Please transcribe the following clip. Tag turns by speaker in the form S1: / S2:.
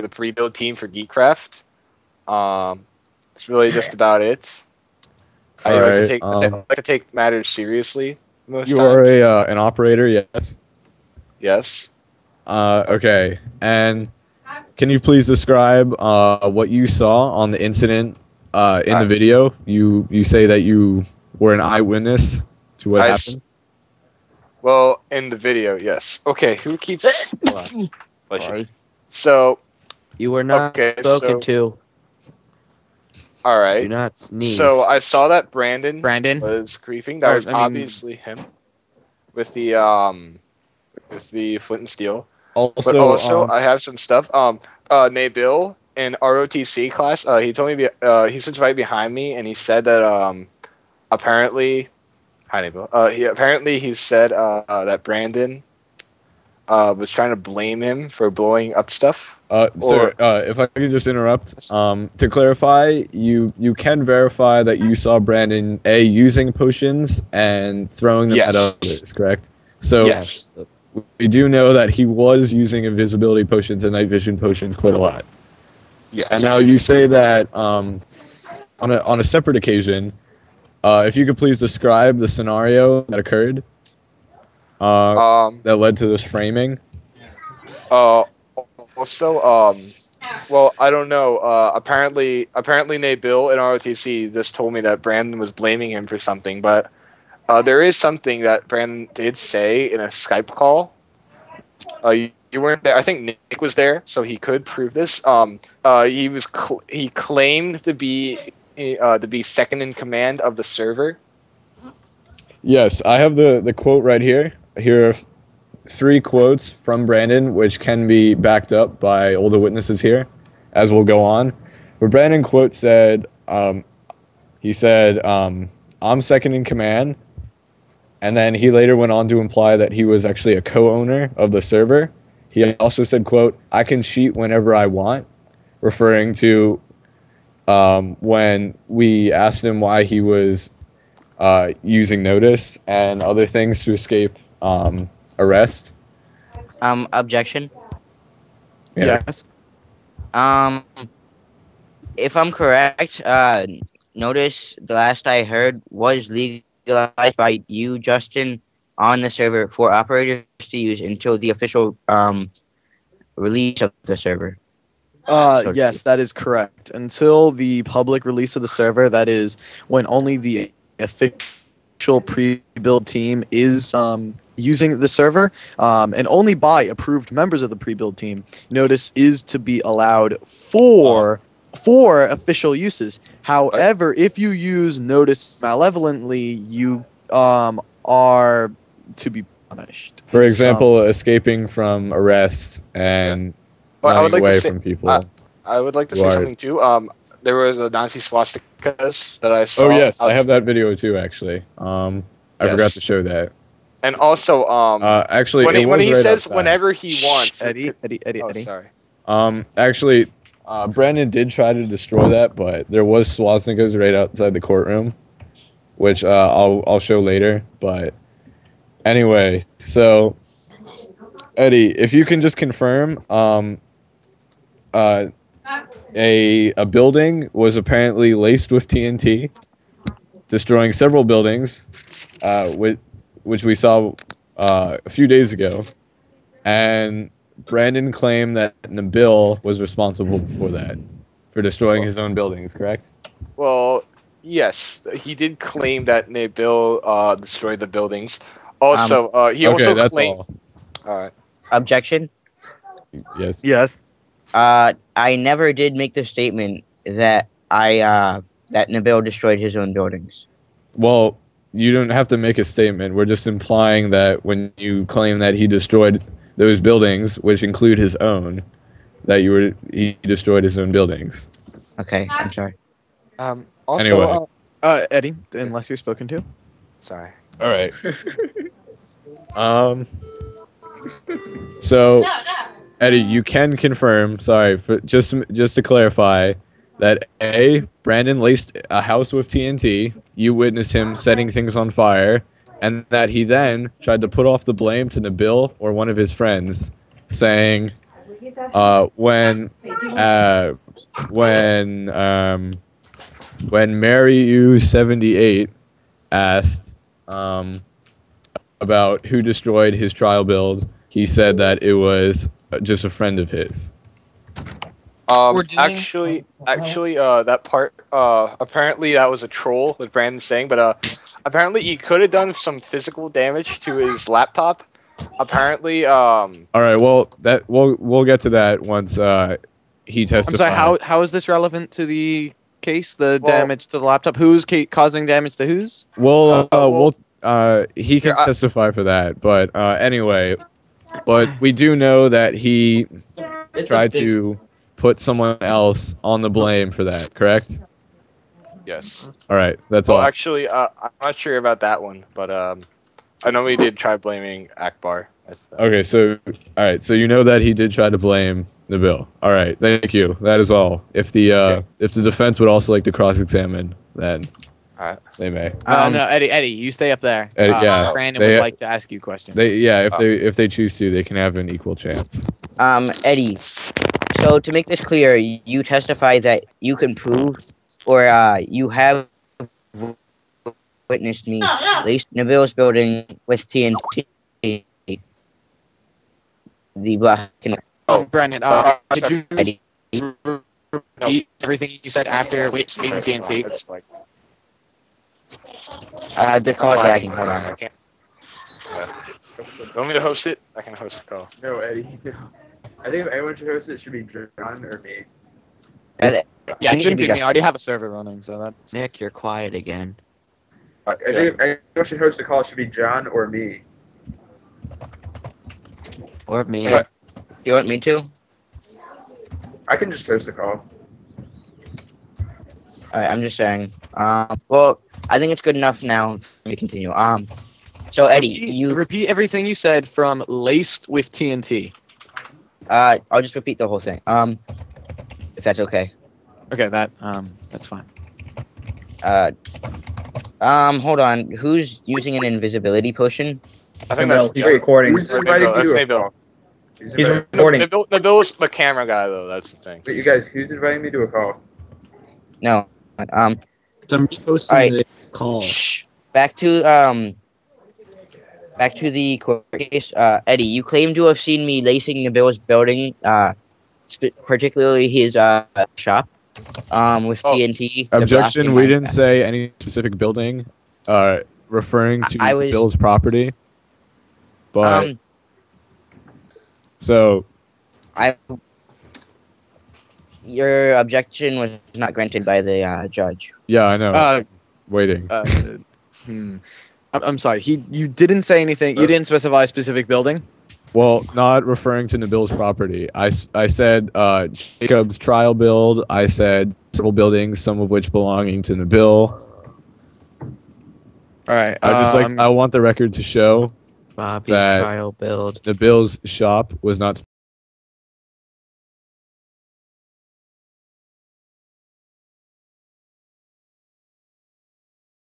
S1: the pre-build team for Geekcraft. It's really just about it. I like to take matters seriously most
S2: you
S1: times.
S2: are an operator, yes?
S1: Yes.
S2: Okay. And can you please describe what you saw on the incident in the video? You say that you were an eyewitness to what happened?
S1: Well, in the video, yes. Okay, who keeps... So...
S3: You were not spoken to.
S1: All right.
S3: Do not sneeze.
S1: So I saw that Brandon was griefing. That was obviously him with the flint and steel.
S2: Also,
S1: but also I have some stuff. Nabil in ROTC class. He told me he sits right behind me, and he said that apparently, hi Nabil. He said that Brandon was trying to blame him for blowing up stuff.
S2: Sir, if I could just interrupt, to clarify, you can verify that you saw Brandon using potions and throwing them at others, correct? So
S1: yes.
S2: We do know that he was using invisibility potions and night vision potions quite a lot.
S1: Yes.
S2: And now you say that on a separate occasion, if you could please describe the scenario that occurred that led to this framing.
S1: Also, well, I don't know. Apparently, Nabil in ROTC just told me that Brandon was blaming him for something, but there is something that Brandon did say in a Skype call. You weren't there. I think Nick was there, so he could prove this. He claimed to be second in command of the server.
S2: Yes, I have the quote right here. Here are 3 quotes from Brandon, which can be backed up by older witnesses here, as we'll go on. Where Brandon quote said, he said, "I'm second in command," and then he later went on to imply that he was actually a co-owner of the server. He also said, quote, "I can cheat whenever I want," referring to when we asked him why he was using notice and other things to escape arrest.
S4: Objection.
S2: Yes.
S4: If I'm correct, notice the last I heard was legalized by you, Justin, on the server for operators to use until the official release of the server.
S5: Yes, that is correct. Until the public release of the server, that is when only the official pre-build team is using the server, and only by approved members of the pre-build team, notice is to be allowed for official uses. However, if you use notice malevolently, you are to be punished.
S2: For example, escaping from arrest and running away from people.
S1: I would like to say something too. There was a Nazi swastikas that I saw.
S2: Oh yes, I have that video too. Actually, I forgot to show that.
S1: And also,
S2: actually,
S1: when he says
S2: outside.
S1: Whenever he wants,
S5: Eddie.
S1: Sorry.
S2: Actually, Brandon did try to destroy that, but there was swastikas right outside the courtroom, which I'll show later. But anyway, so Eddie, if you can just confirm, a building was apparently laced with TNT, destroying several buildings, which we saw a few days ago, and Brandon claimed that Nabil was responsible for that, for destroying his own buildings, correct?
S1: Well, yes, he did claim that Nabil destroyed the buildings. Also, he also claimed... All right.
S4: Objection?
S2: Yes.
S5: Yes.
S4: I never did make the statement that that Nabil destroyed his own buildings.
S2: Well, you don't have to make a statement. We're just implying that when you claim that he destroyed those buildings, which include his own, that he destroyed his own buildings.
S4: Okay, I'm sorry.
S1: Also,
S2: anyway.
S5: Eddie, unless you're spoken to.
S1: Sorry.
S2: All right. So, Eddie, you can confirm. Sorry, just to clarify, that A, Brandon laced a house with TNT. You witnessed him setting things on fire, and that he then tried to put off the blame to Nabil or one of his friends, saying when Mary U78 asked about who destroyed his trial build, he said that it was just a friend of his.
S1: Actually, that part, apparently that was a troll, what Brandon's saying, but apparently he could have done some physical damage to his laptop. Apparently,
S2: All right, well, we'll get to that once he testifies.
S5: I'm sorry. How is this relevant to the case? The damage to the laptop. Who's causing damage to whose?
S2: He can testify for that, but anyway, but we do know that he tried to put someone else on the blame for that, correct?
S1: Yes.
S2: All right, that's all.
S1: Well, actually, I'm not sure about that one, but I know he did try blaming Akbar.
S2: Okay, so all right, so you know that he did try to blame Nabil. All right, thank you. That is all. If the defense would also like to cross-examine, then they may.
S5: No, Eddie, you stay up there.
S2: Yeah,
S5: Brandon would like to ask you questions.
S2: If they choose to, they can have an equal chance.
S4: Eddie. So to make this clear, you testify that you can prove, or you have witnessed me lace Nabil's building with TNT. The black and
S5: Brandon, did you repeat everything you said after speaking TNT?
S4: The call lagging. Hold on.
S1: You want me to host it? I can host the call.
S6: No, Eddie. I think if anyone should host it, it should be John or me.
S7: Yeah, it shouldn't be me. I already have a server running, so that's...
S4: Nick, you're quiet again.
S6: I think if anyone should host the call, it should be John or me.
S4: Or me. Do you want me to?
S6: I can just host the call.
S4: Alright, I'm just saying. Well, I think it's good enough now for me to continue. So Eddie, you
S7: repeat everything you said from laced with TNT.
S4: I'll just repeat the whole thing. If that's okay.
S7: Okay, that's fine.
S4: Hold on. Who's using an invisibility potion?
S1: I think that's
S6: he's recording.
S1: Who's inviting you to a call?
S6: He's recording.
S1: Nabil's the camera guy, though. That's the thing.
S6: But you guys, who's inviting me to a call?
S4: No.
S8: Somebody posting the call.
S4: Shh. Back to the court case. Eddie, you claim to have seen me lacing Nabil's building, particularly his shop, with TNT.
S2: Objection. We didn't say any specific building, referring to Bill's property. But
S4: your objection was not granted by the judge.
S2: Yeah, I know. Waiting.
S5: I'm sorry. You didn't say anything. You didn't specify a specific building.
S2: Well, not referring to Nabil's property. I said Jacob's trial build. I said several buildings, some of which belonging to Nabil.
S5: All right.
S2: I want the record to show
S3: Bobby's
S2: that
S3: trial build.
S2: Nabil's shop was not